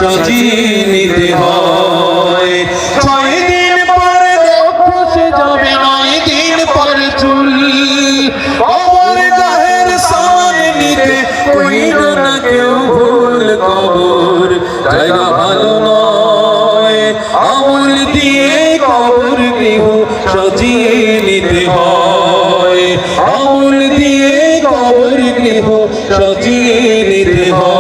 সাজিয়ে নিতে হয়। 6 দিন পরে খসে যাবে 9 দিন পরে চুল, কবর গাহের সামান নিতে কইল না কেউ ভুল। কবর জায়গা ভালো নয়, আমল দিয়ে কবর গৃহ সাজিয়ে নিতে হয়। আমল দিয়ে কবর গৃহ সাজিয়ে নিতে হয়।